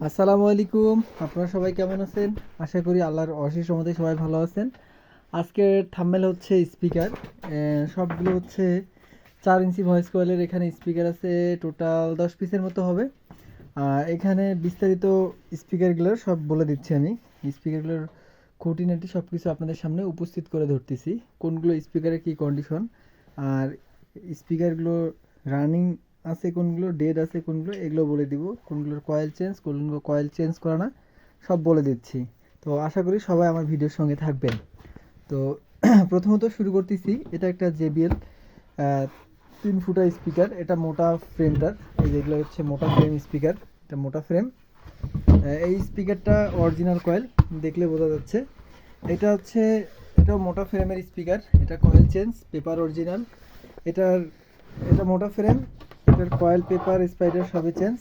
আসসালামু আলাইকুম। আপনারা সবাই কেমন আছেন? আশা করি আল্লাহর অশেষ রহমতে সবাই ভালো আছেন। আজকের থাম্বনেল হচ্ছে স্পিকার। সবগুলো হচ্ছে 4 ইঞ্চি ভয়েস কয়েলের। এখানে স্পিকার আছে টোটাল 10 পিসের মতো হবে। এখানে বিস্তারিত স্পিকারগুলোর সব বলে দিচ্ছি আমি। স্পিকারগুলোর খুঁটিনাটি সব কিছু আপনাদের সামনে উপস্থিত করে ধরতেছি। কোনগুলো স্পিকারের কী কন্ডিশন, আর স্পিকারগুলো রানিং আছে কোনগুলো, ডেড আছে কোনগুলো, এগুলো বলে দিব। কোনগুলোর কয়েল চেঞ্জ, কোনগুলো কয়েল চেঞ্জ করা না, সব বলে দিচ্ছি। তো আশা করি সবাই আমার ভিডিওর সঙ্গে থাকবেন। তো প্রথমত শুরু করতেছি। এটা একটা JBL 3 ফুটা স্পিকার। এটা মোটা ফ্রেমটার, এই যেগুলো হচ্ছে মোটা ফ্রেম স্পিকার। এটা মোটা ফ্রেম। এই স্পিকারটা অরিজিনাল কয়েল, দেখলে বোঝা যাচ্ছে। এটা হচ্ছে, এটাও মোটা ফ্রেমের স্পিকার। এটা কয়েল চেঞ্জ, পেপার অরিজিনাল। এটা মোটা ফ্রেম, এটার কয়েল, পেপার, স্পাইডার সবই চেঞ্জ।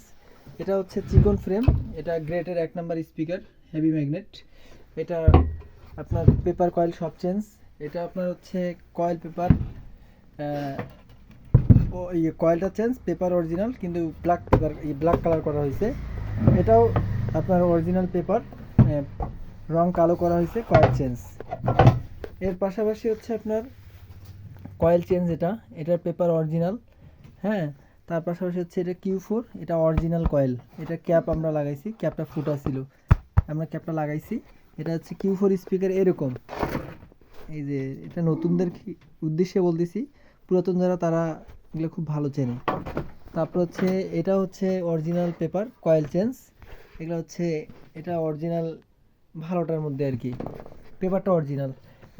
এটা হচ্ছে চিকন ফ্রেম। এটা গ্রেটের 1 নাম্বার স্পিকার, হেভি ম্যাগনেট। এটা আপনার পেপার কয়েল সব চেঞ্জ। এটা আপনার হচ্ছে কয়েল, পেপার, কয়েলটা চেঞ্জ, পেপার অরিজিনাল, কিন্তু ব্ল্যাক পেপার, ব্ল্যাক কালার করা হয়েছে। এটাও আপনার অরিজিনাল পেপার, রং কালো করা হয়েছে, কয়েল চেঞ্জ। এর পাশাপাশি হচ্ছে আপনার কয়েল চেঞ্জ, এটার পেপার অরিজিনাল। হ্যাঁ, তার পাশাপাশি হচ্ছে এটা Q4, এটা অরিজিনাল কয়েল। এটা ক্যাপ আমরা লাগাইছি, ক্যাপটা ফুটা ছিল, আমরা ক্যাপটা লাগাইছি। এটা হচ্ছে Q4 স্পিকার এরকম। এই যে এটা নতুনদের উদ্দেশ্যে বলতেছি, পুরাতন যারা তারা এগুলো খুব ভালো চেনে। তারপর হচ্ছে এটা হচ্ছে অরিজিনাল পেপার, কয়েল চেঞ্জ। এগুলো হচ্ছে, এটা অরিজিনাল ভালোটার মধ্যে আর কি, পেপারটা অরিজিনাল।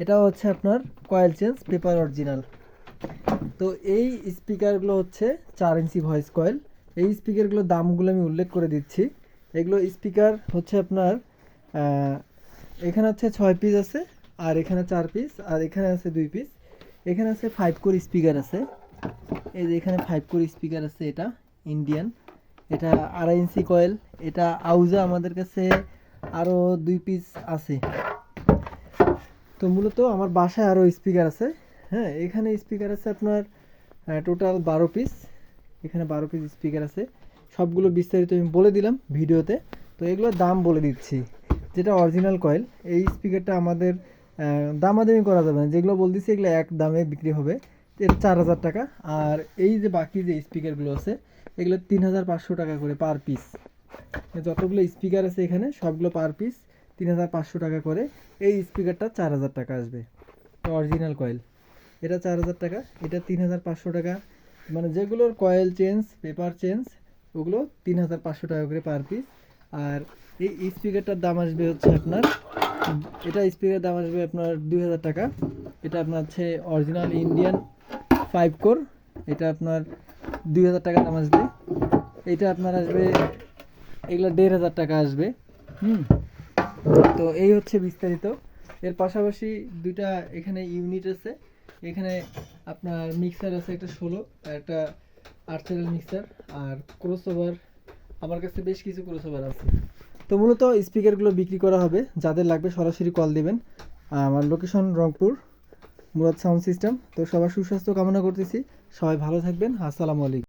এটা হচ্ছে আপনার কয়েল চেঞ্জ, পেপার অরিজিনাল। তো এই স্পিকারগুলো হচ্ছে 4 ইঞ্চি ভয়েস কয়েল। এই স্পিকারগুলোর দামগুলো আমি উল্লেখ করে দিচ্ছি। এগুলো স্পিকার হচ্ছে আপনার এখানে হচ্ছে 6 পিস আছে, আর এখানে 4 পিস, আর এখানে আছে 2 পিস। এখানে আছে 5 কোর স্পিকার আছে। এই যে এখানে 5 কোর স্পিকার আছে, এটা ইন্ডিয়ান। এটা 2.5 ইঞ্চি কয়েল। এটা আউজা আমাদের কাছে আরও 2 পিস আছে। তো মূলত আমার বাসায় আরও স্পিকার আছে। হ্যাঁ, এখানে স্পিকার আছে আপনার টোটাল 12 পিস। এখানে 12 পিস স্পিকার আছে। সবগুলো বিস্তারিত আমি বলে দিলাম ভিডিওতে। তো এগুলোর দাম বলে দিচ্ছি। যেটা অরিজিনাল কয়েল, এই স্পিকারটা আমাদের দামাদামি করা যাবে না, যেগুলো বলতেছি এগুলো এক দামে বিক্রি হবে। এটা 4,000 টাকা। আর এই যে বাকি যে স্পিকারগুলো আছে, এগুলো 3,500 টাকা করে পার পিস। যতগুলো স্পিকার আছে এখানে সবগুলো পার পিস 3,500 টাকা করে। এই স্পিকারটা 4,000 টাকা আসবে, অরিজিনাল কয়েল। এটা 4,000 টাকা, এটা 3,500 টাকা। মানে যেগুলোর কয়েল চেঞ্জ, পেপার চেঞ্জ, ওগুলো 3,500 টাকা করে পার পিস। আর এই স্পিকারটার দাম আসবে হচ্ছে আপনার, এটা স্পিকারের দাম আসবে আপনার 2,000 টাকা। এটা আপনার হচ্ছে অরিজিনাল ইন্ডিয়ান 5 কোর। এটা আপনার 2,000 টাকা দাম আসবে। এটা আপনার আসবে, এগুলো 1,500 টাকা আসবে। তো এই হচ্ছে বিস্তারিত। এর পাশাপাশি দুইটা এখানে ইউনিট আছে। এখানে আপনার মিক্সার আছে, একটা 16, একটা 8 চ্যানেল মিক্সার, আর ক্রসওভার। আমার কাছে বেশ কিছু ক্রসওভার আছে। তো মূলত স্পিকারগুলো বিক্রি করা হবে, যাদের লাগবে সরাসরি কল দিবেন। আমার location Rangpur, Murad sound system. তো সবার সুস্বাস্থ্য কামনা করতেছি, সবাই ভালো থাকবেন। আসসালামু আলাইকুম।